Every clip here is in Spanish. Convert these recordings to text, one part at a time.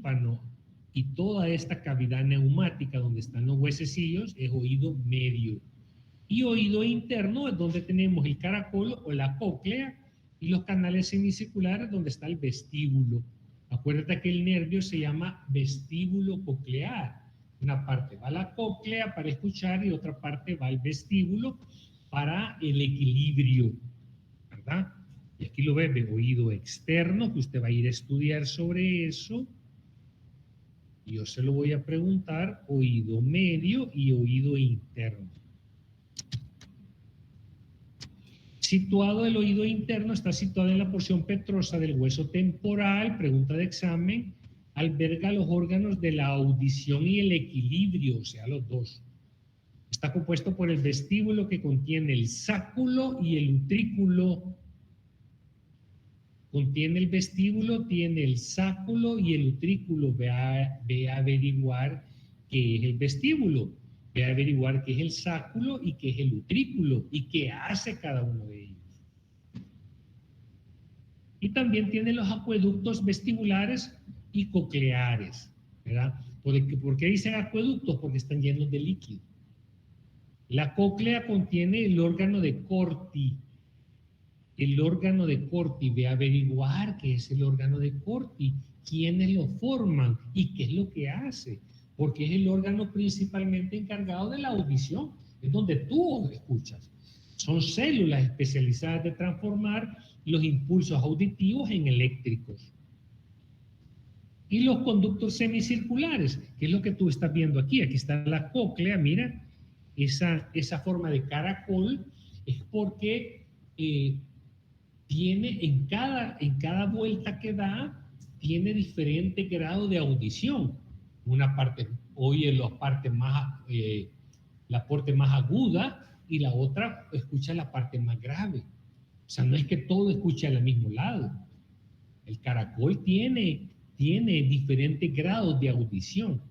tímpano y toda esta cavidad neumática donde están los huesecillos es oído medio. Y oído interno es donde tenemos el caracol o la cóclea y los canales semicirculares donde está el vestíbulo. Acuérdate que el nervio se llama vestíbulo coclear. Una parte va a la cóclea para escuchar y otra parte va al vestíbulo para el equilibrio, ¿verdad? Y aquí lo ve, oído externo, que usted va a ir a estudiar sobre eso. Y yo se lo voy a preguntar, oído medio y oído interno. Situado el oído interno, está situado en la porción petrosa del hueso temporal, pregunta de examen, alberga los órganos de la audición y el equilibrio, o sea, los dos. Está compuesto por el vestíbulo que contiene el sáculo y el utrículo. Contiene el vestíbulo, tiene el sáculo y el utrículo. Ve a averiguar qué es el vestíbulo. Ve a averiguar qué es el sáculo y qué es el utrículo y qué hace cada uno de ellos. Y también tiene los acueductos vestibulares y cocleares, ¿verdad? ¿Por qué dicen acueductos? Porque están llenos de líquido. La cóclea contiene el órgano de Corti. El órgano de Corti, ve a averiguar qué es el órgano de Corti, quiénes lo forman y qué es lo que hace, porque es el órgano principalmente encargado de la audición, es donde tú escuchas. Son células especializadas de transformar los impulsos auditivos en eléctricos. Y los conductos semicirculares, que es lo que tú estás viendo aquí. Aquí está la cóclea, mira, esa forma de caracol es porque tiene en cada vuelta que da, tiene diferente grado de audición. Una parte oye la parte más aguda y la otra escucha la parte más grave. O sea, no es que todo escuche al mismo lado. El caracol tiene diferentes grados de audición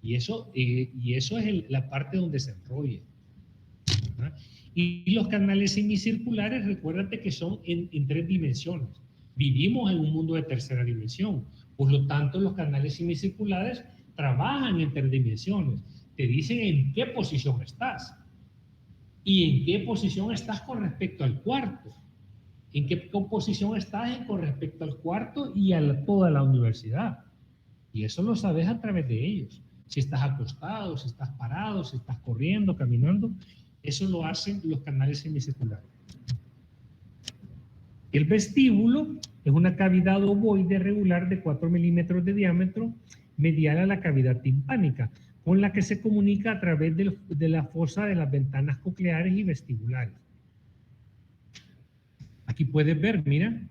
y eso es la parte donde se enrolla, ¿verdad? Y los canales semicirculares, recuérdate que son en 3 dimensiones. Vivimos en un mundo de tercera dimensión, por lo tanto los canales semicirculares trabajan en 3 dimensiones. Te dicen en qué posición estás y en qué posición estás con respecto al cuarto. ¿En qué posición estás con respecto al cuarto y a toda la universidad? Y eso lo sabes a través de ellos. Si estás acostado, si estás parado, si estás corriendo, caminando, eso lo hacen los canales semicirculares. El vestíbulo es una cavidad ovoide regular de 4 milímetros de diámetro medial a la cavidad timpánica, con la que se comunica a través de la fosa de las ventanas cocleares y vestibulares. Aquí puedes ver, mira,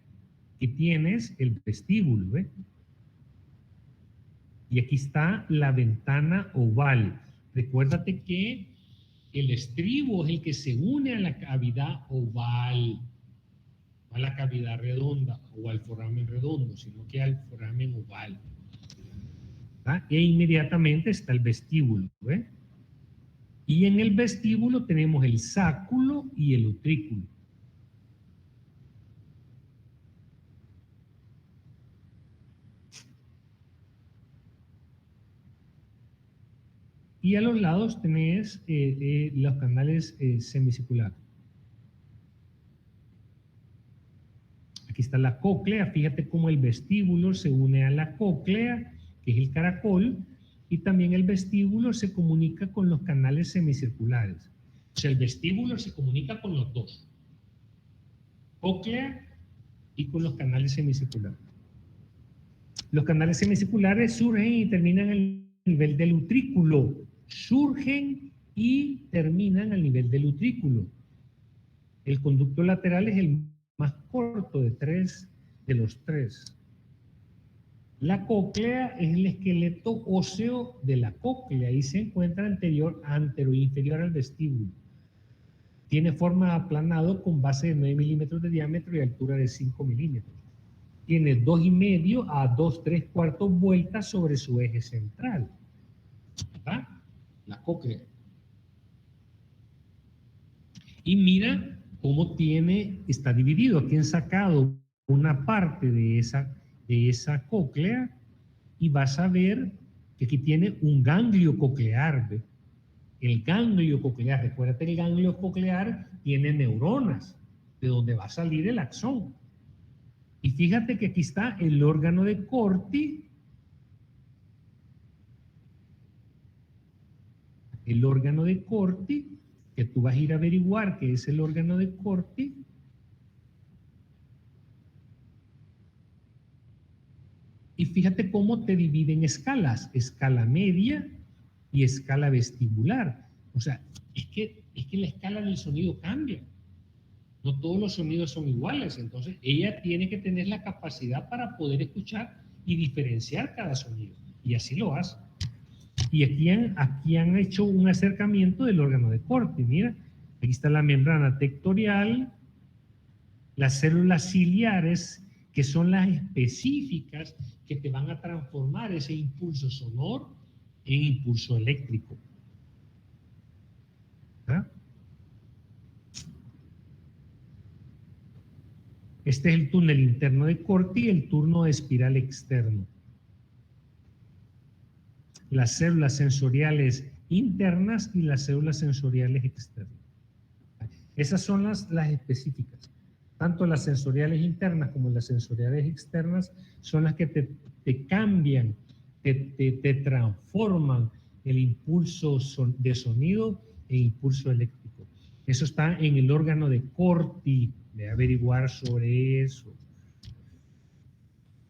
que tienes el vestíbulo, ¿ves? Y aquí está la ventana oval. Recuérdate que el estribo es el que se une a la cavidad oval, no a la cavidad redonda o al foramen redondo, sino que al foramen oval. ¿Verdad? E inmediatamente está el vestíbulo, ¿ves? Y en el vestíbulo tenemos el sáculo y el utrículo. Y a los lados tenés los canales semicirculares. Aquí está la cóclea, fíjate cómo el vestíbulo se une a la cóclea, que es el caracol, y también el vestíbulo se comunica con los canales semicirculares. O sea, el vestíbulo se comunica con los dos, cóclea y con los canales semicirculares. Los canales semicirculares surgen y terminan al nivel del utrículo. Surgen y terminan al nivel del utrículo. El conducto lateral es el más corto de los tres. La cóclea es el esqueleto óseo de la cóclea y se encuentra antero e inferior al vestíbulo. Tiene forma aplanado con base de 9 milímetros de diámetro y altura de 5 milímetros. Tiene 2,5 a 2,3/4 vueltas sobre su eje central. ¿Verdad? La cóclea. Y mira cómo está dividido. Aquí han sacado una parte de esa cóclea y vas a ver que aquí tiene un ganglio coclear, ¿ve? El ganglio coclear, recuérdate que el ganglio coclear tiene neuronas, de donde va a salir el axón. Y fíjate que aquí está el órgano de Corti, que tú vas a ir a averiguar qué es el órgano de Corti. Y fíjate cómo te divide en escalas, escala media y escala vestibular. O sea, es que la escala del sonido cambia. No todos los sonidos son iguales, entonces ella tiene que tener la capacidad para poder escuchar y diferenciar cada sonido. Y así lo hace. Y aquí han hecho un acercamiento del órgano de Corti. Mira, aquí está la membrana tectorial, las células ciliares, que son las específicas que te van a transformar ese impulso sonoro en impulso eléctrico. ¿Ah? Este es el túnel interno de Corti y el túnel espiral externo. Las células sensoriales internas y las células sensoriales externas. Esas son las específicas. Tanto las sensoriales internas como las sensoriales externas son las que te cambian, te transforman el impulso de sonido en impulso eléctrico. Eso está en el órgano de Corti. Voy a averiguar sobre eso.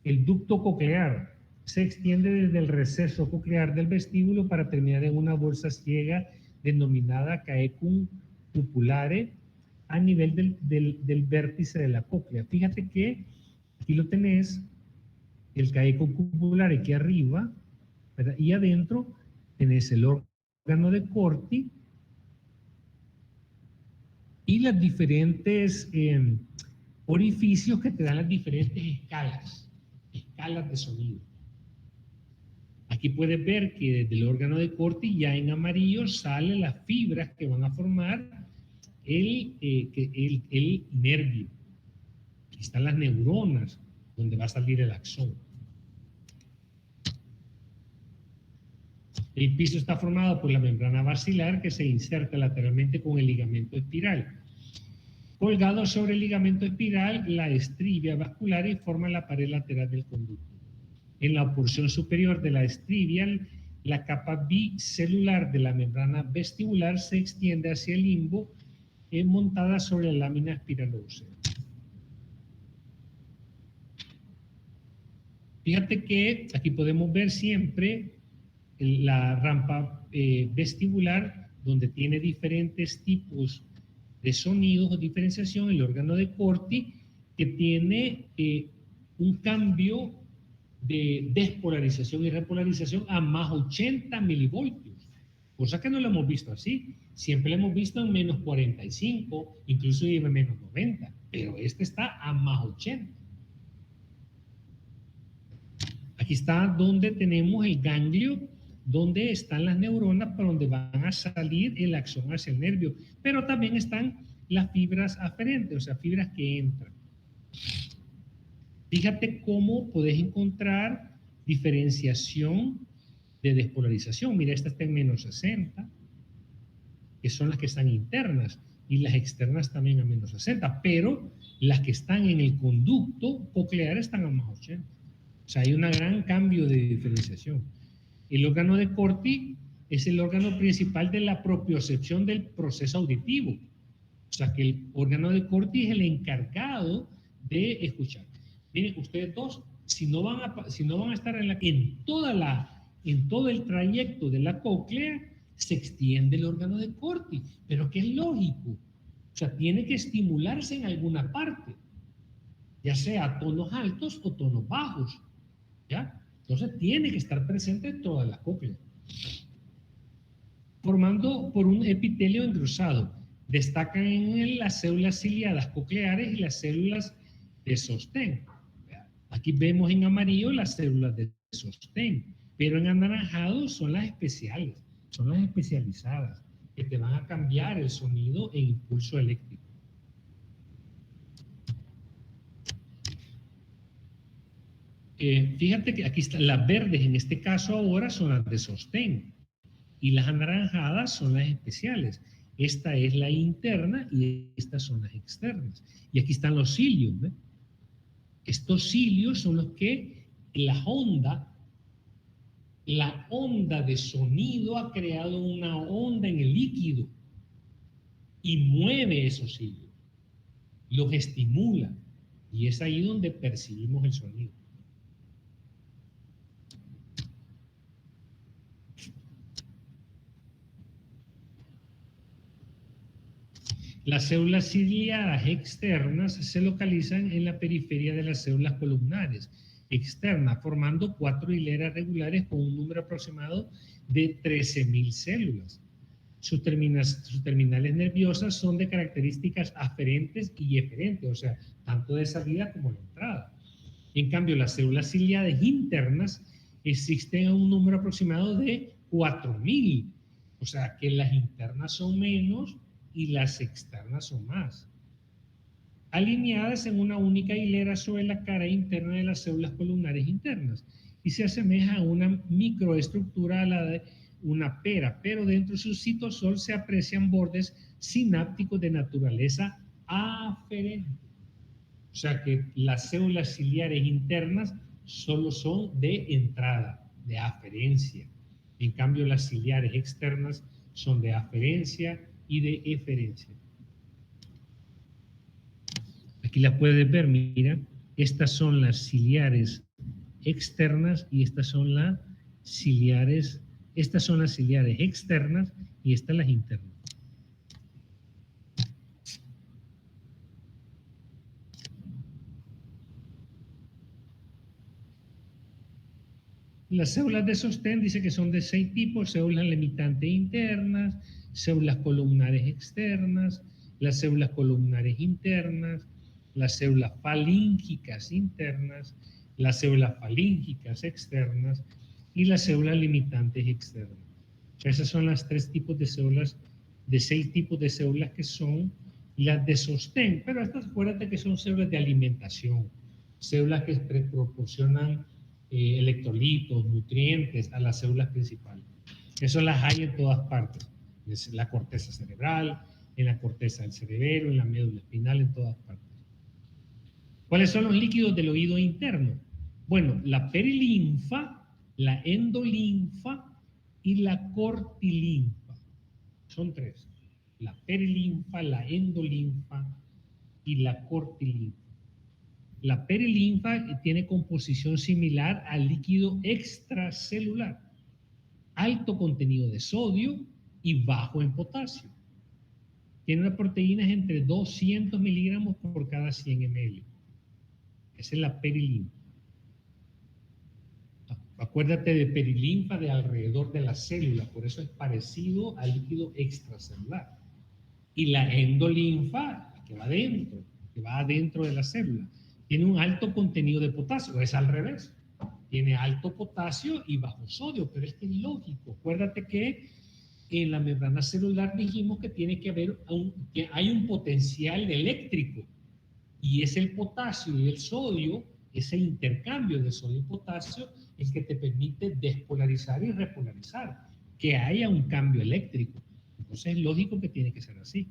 El ducto coclear se extiende desde el receso coclear del vestíbulo para terminar en una bolsa ciega denominada caecum pupulare a nivel del vértice de la cóclea. Fíjate que aquí lo tenés, el caecum pupulare aquí arriba, ¿verdad? Y adentro tenés el órgano de Corti y las diferentes orificios que te dan las diferentes escalas de sonido. Aquí puedes ver que desde el órgano de Corti ya en amarillo salen las fibras que van a formar el nervio. Aquí están las neuronas donde va a salir el axón. El piso está formado por la membrana basilar que se inserta lateralmente con el ligamento espiral. Colgado sobre el ligamento espiral, la estribia vascular y forma la pared lateral del conducto. En la porción superior de la estribia, la capa bicelular de la membrana vestibular se extiende hacia el limbo, montada sobre la lámina espiralósea. Fíjate que aquí podemos ver siempre la rampa vestibular, donde tiene diferentes tipos de sonidos o diferenciación, el órgano de Corti, que tiene un cambio de despolarización y repolarización a más 80 milivoltios, cosa que no lo hemos visto así. Siempre lo hemos visto en menos 45, incluso en menos 90, pero este está a más 80. Aquí está donde tenemos el ganglio, donde están las neuronas, por donde van a salir el axón hacia el nervio, pero también están las fibras aferentes, o sea, fibras que entran. Fíjate cómo podés encontrar diferenciación de despolarización. Mira, esta está en menos 60, que son las que están internas, y las externas también a menos 60, pero las que están en el conducto coclear están a más 80. O sea, hay un gran cambio de diferenciación. El órgano de Corti es el órgano principal de la propiocepción del proceso auditivo. O sea, que el órgano de Corti es el encargado de escuchar. Miren, ustedes dos, si no van a estar en todo el trayecto de la cóclea, se extiende el órgano de Corti, pero que es lógico. O sea, tiene que estimularse en alguna parte, ya sea tonos altos o tonos bajos, ¿ya? Entonces tiene que estar presente en toda la cóclea, formando por un epitelio engrosado. Destacan en él las células ciliadas cocleares y las células de sostén. Aquí vemos en amarillo las células de sostén, pero en anaranjado son las especiales, son las especializadas, que te van a cambiar el sonido e impulso eléctrico. Fíjate que aquí están las verdes, en este caso ahora son las de sostén, y las anaranjadas son las especiales. Esta es la interna y estas son las externas. Y aquí están los cilios, ¿ves? Estos cilios son los que la onda de sonido ha creado una onda en el líquido y mueve esos cilios, los estimula, y es ahí donde percibimos el sonido. Las células ciliadas externas se localizan en la periferia de las células columnares externas, formando 4 hileras regulares con un número aproximado de 13.000 células. Sus terminales nerviosas son de características aferentes y eferentes, o sea, tanto de salida como de entrada. En cambio, las células ciliadas internas existen un número aproximado de 4.000, o sea, que las internas son menos y las externas son más. Alineadas en una única hilera sobre la cara interna de las células columnares internas, y se asemeja a una microestructura a la de una pera, pero dentro de su citosol se aprecian bordes sinápticos de naturaleza aferente. O sea que las células ciliares internas solo son de entrada, de aferencia. En cambio, las ciliares externas son de aferencia y de eferencia. Aquí las puedes ver, mira, estas son las ciliares externas y estas son las ciliares externas y estas las internas. Las células de sostén dice que son de 6 tipos: células limitantes internas, células columnares externas, las células columnares internas, las células falíngicas internas, las células falíngicas externas y las células limitantes externas. Esas son las 3 tipos de células, de 6 tipos de células que son las de sostén, pero estas acuérdate que son células de alimentación, células que proporcionan electrolitos, nutrientes a las células principales. Eso las hay en todas partes, en la corteza cerebral, en la corteza del cerebelo, en la médula espinal, en todas partes. ¿Cuáles son los líquidos del oído interno? Bueno, la perilinfa, la endolinfa y la cortilinfa. Son 3. La perilinfa, la endolinfa y la cortilinfa. La perilinfa tiene composición similar al líquido extracelular, alto contenido de sodio y bajo en potasio. Tiene una proteína entre 200 miligramos por cada 100 ml. Esa es la perilinfa. Acuérdate de perilinfa de alrededor de la célula, por eso es parecido al líquido extracelular. Y la endolinfa, que va adentro, que va adentro de la célula, tiene un alto contenido de potasio, es al revés. Tiene alto potasio y bajo sodio, pero es que es lógico. Acuérdate que en la membrana celular dijimos que tiene que haber que hay un potencial eléctrico, y es el potasio y el sodio, ese intercambio de sodio y potasio, el que te permite despolarizar y repolarizar, que haya un cambio eléctrico. Entonces es lógico que tiene que ser así.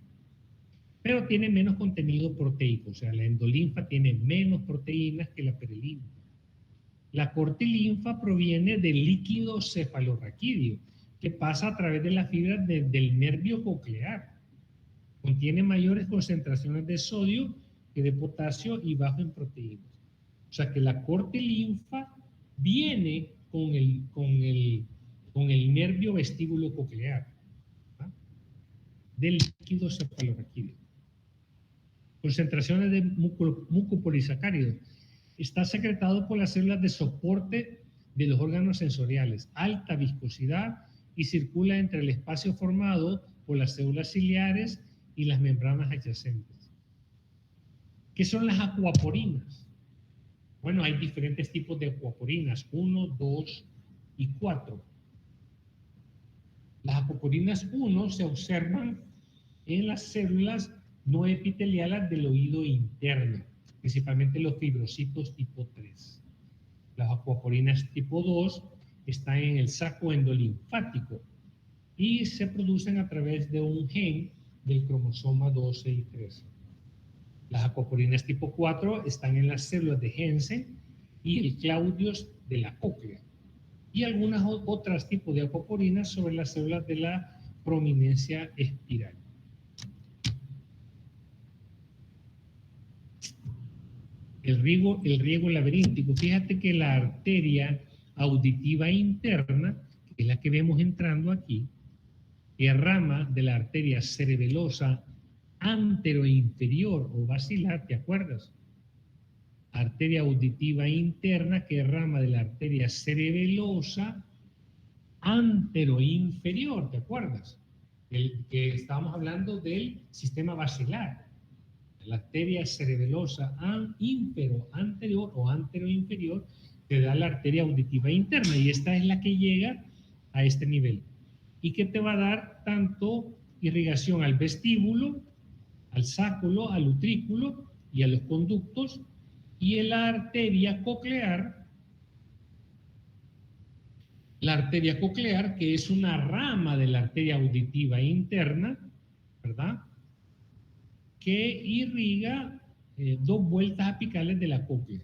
Pero tiene menos contenido proteico, o sea, la endolinfa tiene menos proteínas que la perilinfa. La cortilinfa proviene del líquido cefalorraquídeo, que pasa a través de las fibras del nervio coclear. Contiene mayores concentraciones de sodio que de potasio y bajo en proteínas. O sea que la cortilinfa viene con el nervio vestíbulo coclear, ¿ah?, del líquido cefalorraquídeo. Concentraciones de mucopolisacáridos. Está secretado por las células de soporte de los órganos sensoriales, alta viscosidad, y circula entre el espacio formado por las células ciliares y las membranas adyacentes. ¿Qué son las acuaporinas? Bueno, hay diferentes tipos de acuaporinas, 1, 2 y 4. Las acuaporinas 1 se observan en las células no epiteliales del oído interno, principalmente los fibrocitos tipo 3. Las aquaporinas tipo 2 están en el saco endolinfático y se producen a través de un gen del cromosoma 12 y 13. Las aquaporinas tipo 4 están en las células de Hensen y el Claudius de la cóclea. Y algunas otras tipos de aquaporinas sobre las células de la prominencia espiral. El riego laberíntico. Fíjate que la arteria auditiva interna, que es la que vemos entrando aquí, es rama de la arteria cerebelosa anteroinferior o basilar, ¿te acuerdas? Arteria auditiva interna, que es rama de la arteria cerebelosa anteroinferior, ¿te acuerdas? El que estábamos hablando del sistema basilar. La arteria cerebelosa anterior o anteroinferior te da la arteria auditiva interna y esta es la que llega a este nivel y que te va a dar tanto irrigación al vestíbulo, al sáculo, al utrículo y a los conductos, y en la arteria coclear, que es una rama de la arteria auditiva interna, ¿verdad?, que irriga 2 vueltas apicales de la cóclea.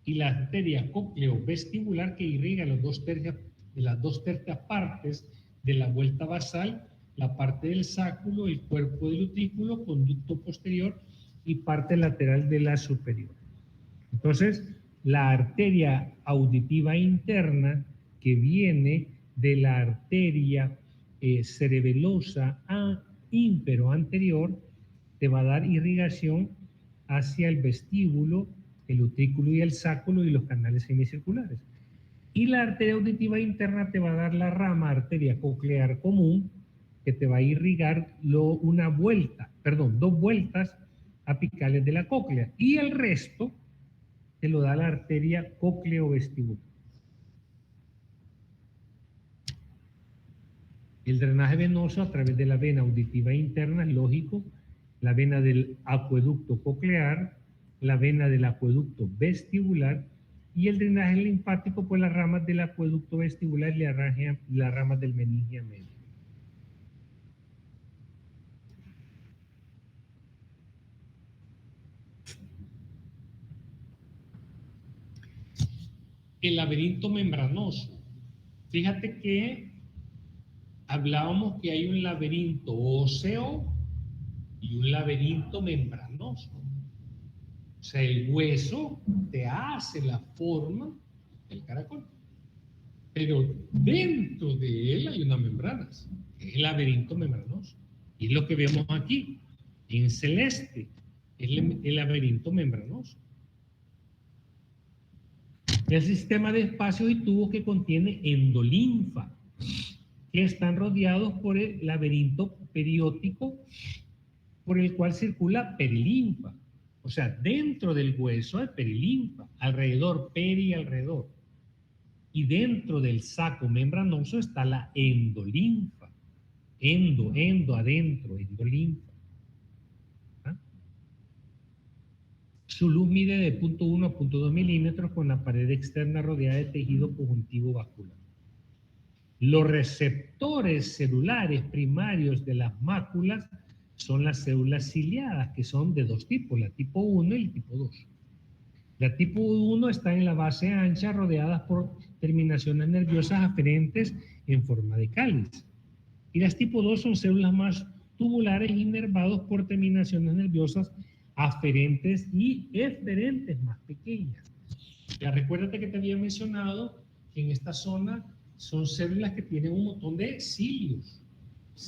Y la arteria cócleo-vestibular, que irriga las 2 tercias partes de la vuelta basal, la parte del sáculo, el cuerpo del utrículo, conducto posterior y parte lateral de la superior. Entonces, la arteria auditiva interna, que viene de la arteria cerebelosa ímpero anterior, te va a dar irrigación hacia el vestíbulo, el utrículo y el sáculo y los canales semicirculares. Y la arteria auditiva interna te va a dar la rama arteria coclear común, que te va a irrigar 2 vueltas apicales de la cóclea. Y el resto te lo da la arteria cócleo-vestibular. El drenaje venoso a través de la vena auditiva interna es lógico, la vena del acueducto coclear, la vena del acueducto vestibular y el drenaje linfático por las ramas del acueducto vestibular y las ramas del meningia medio. El laberinto membranoso. Fíjate que hablábamos que hay un laberinto óseo y un laberinto membranoso. O sea, el hueso te hace la forma del caracol, pero dentro de él hay una membrana, que es el laberinto membranoso. Y es lo que vemos aquí, en celeste, es el laberinto membranoso. El sistema de espacios y tubos que contiene endolinfa, que están rodeados por el laberinto periótico por el cual circula perilinfa. O sea, dentro del hueso hay perilinfa, alrededor, alrededor. Y dentro del saco membranoso está la endolinfa. Adentro, endolinfa. ¿Ah? Su luz mide de 0.1 a 0.2 milímetros con la pared externa rodeada de tejido conjuntivo vascular. Los receptores celulares primarios de las máculas son las células ciliadas, que son de 2 tipos, la tipo 1 y la tipo 2. La tipo 1 está en la base ancha, rodeadas por terminaciones nerviosas aferentes en forma de cáliz. Y las tipo 2 son células más tubulares inervados por terminaciones nerviosas aferentes y eferentes más pequeñas. Ya recuérdate que te había mencionado que en esta zona son células que tienen un montón de cilios,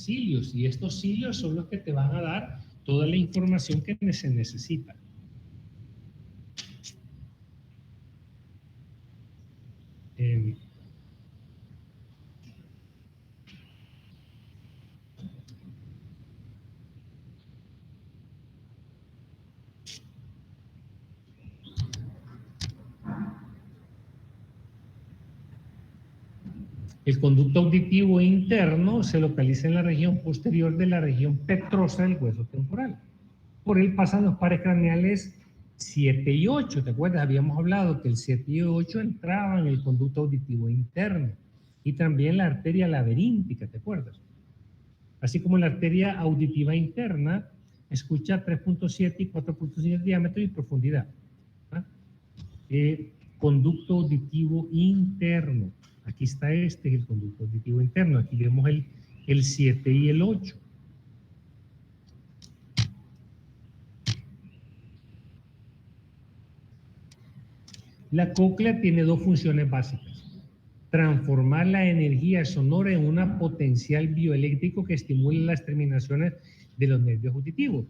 y estos cilios son los que te van a dar toda la información que se necesita. El conducto auditivo interno se localiza en la región posterior de la región petrosa del hueso temporal. Por él pasan los pares craneales 7 y 8, ¿te acuerdas? Habíamos hablado que el 7 y 8 entraban en el conducto auditivo interno y también la arteria laberíntica, ¿te acuerdas? Así como la arteria auditiva interna escucha 3.7 y 4.7 de diámetro y profundidad. ¿Ah? Conducto auditivo interno. Aquí está este, el conducto auditivo interno. Aquí vemos el 7 y el 8. La cóclea tiene dos funciones básicas. Transformar la energía sonora en un potencial bioeléctrico que estimule las terminaciones de los nervios auditivos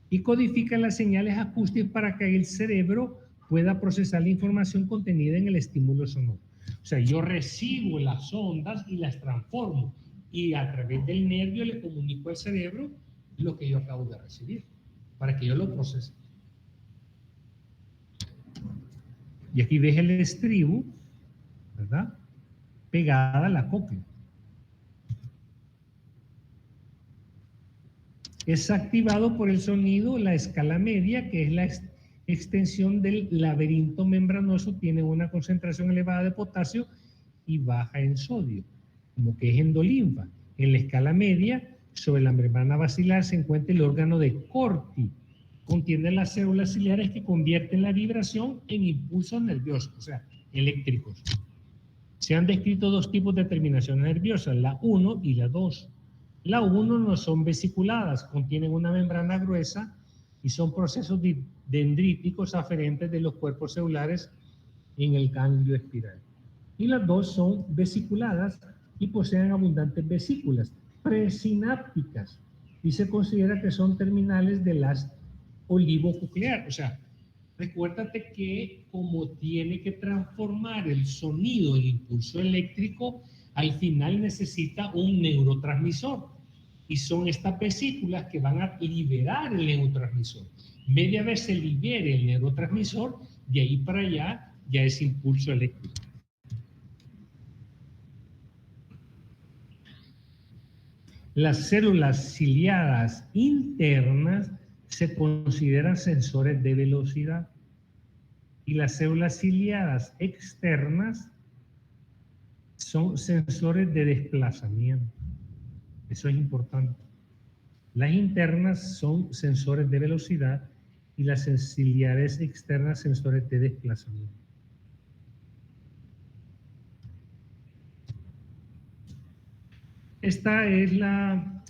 y codifica las señales acústicas para que el cerebro pueda procesar la información contenida en el estímulo sonoro. O sea, yo recibo las ondas y las transformo y a través del nervio le comunico al cerebro lo que yo acabo de recibir para que yo lo procese. Y aquí ves el estribo, ¿verdad? Pegada a la cóclea. Es activado por el sonido la escala media, que es la extensión del laberinto membranoso, tiene una concentración elevada de potasio y baja en sodio, como que es endolinfa. En la escala media, sobre la membrana basilar, se encuentra el órgano de Corti. Contiene las células ciliares que convierten la vibración en impulsos nerviosos, o sea, eléctricos. Se han descrito dos tipos de terminaciones nerviosas, la 1 y la 2. La 1 no son vesiculadas, contienen una membrana gruesa y son procesos dendríticos aferentes de los cuerpos celulares en el ganglio espiral. Y las 2 son vesiculadas y poseen abundantes vesículas presinápticas y se considera que son terminales de las olivonucleares. O sea, recuérdate que como tiene que transformar el sonido en impulso eléctrico, al final necesita un neurotransmisor. Y son estas vesículas que van a liberar el neurotransmisor. Media vez se libere el neurotransmisor, de ahí para allá ya es impulso eléctrico. Las células ciliadas internas se consideran sensores de velocidad y las células ciliadas externas son sensores de desplazamiento. Eso es importante. Las internas son sensores de velocidad y las ciliares externas sensores de desplazamiento. Esta es la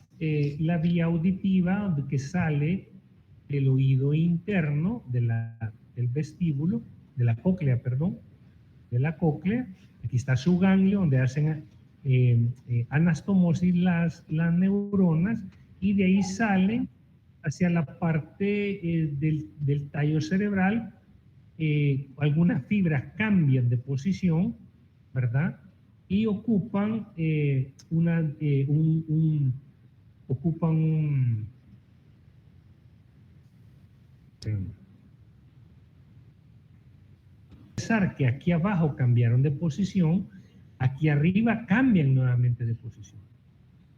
vía auditiva que sale del oído interno del vestíbulo, de la cóclea, perdón, de la cóclea. Aquí está su ganglio donde hacen anastomosis las neuronas y de ahí salen hacia la parte del tallo cerebral. Algunas fibras cambian de posición, ¿verdad? Y ocupan pensar que aquí abajo cambiaron de posición, aquí arriba cambian nuevamente de posición.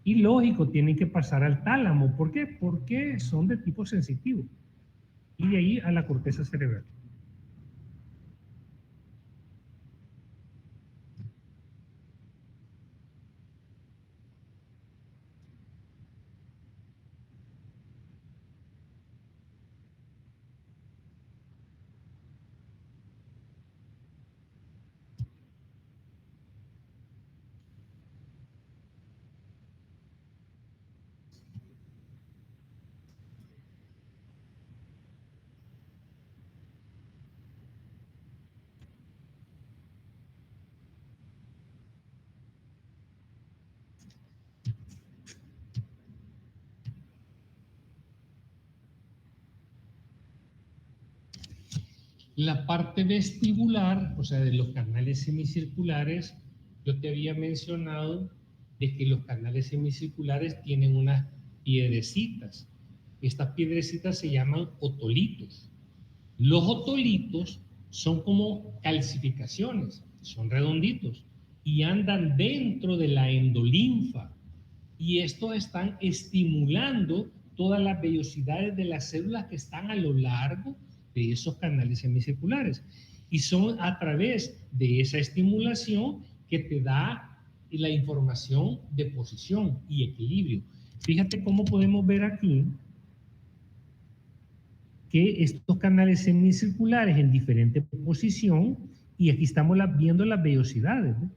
Y lógico, tienen que pasar al tálamo. ¿Por qué? Porque son de tipo sensitivo. Y de ahí a la corteza cerebral. La parte vestibular, o sea, de los canales semicirculares, yo te había mencionado de que los canales semicirculares tienen unas piedrecitas. Estas piedrecitas se llaman otolitos. Los otolitos son como calcificaciones, son redonditos y andan dentro de la endolinfa. Y estos están estimulando todas las vellosidades de las células que están a lo largo de esos canales semicirculares. Y son a través de esa estimulación que te da la información de posición y equilibrio. Fíjate cómo podemos ver aquí que estos canales semicirculares en diferente posición, y aquí estamos viendo las vellosidades, ¿no?,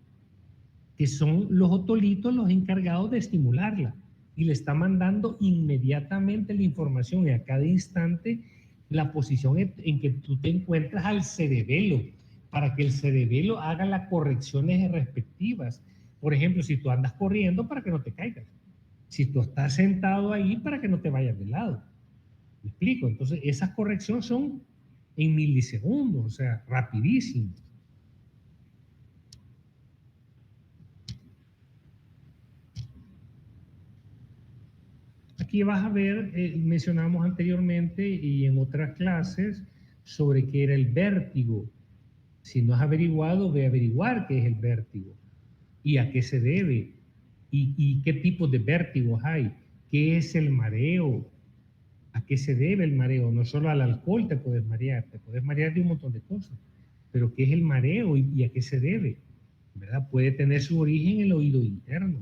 que son los otolitos los encargados de estimularla, y le está mandando inmediatamente la información y a cada instante la posición en que tú te encuentras al cerebelo, para que el cerebelo haga las correcciones respectivas. Por ejemplo, si tú andas corriendo, para que no te caigas. Si tú estás sentado ahí, para que no te vayas de lado. ¿Me explico? Entonces, esas correcciones son en milisegundos, o sea, rapidísimo. Aquí vas a ver, mencionamos anteriormente y en otras clases, sobre qué era el vértigo. Si no has averiguado, ve a averiguar qué es el vértigo y a qué se debe y qué tipos de vértigos hay, qué es el mareo, a qué se debe el mareo. No solo al alcohol te puedes marear de un montón de cosas, pero qué es el mareo y a qué se debe, ¿verdad? Puede tener su origen en el oído interno.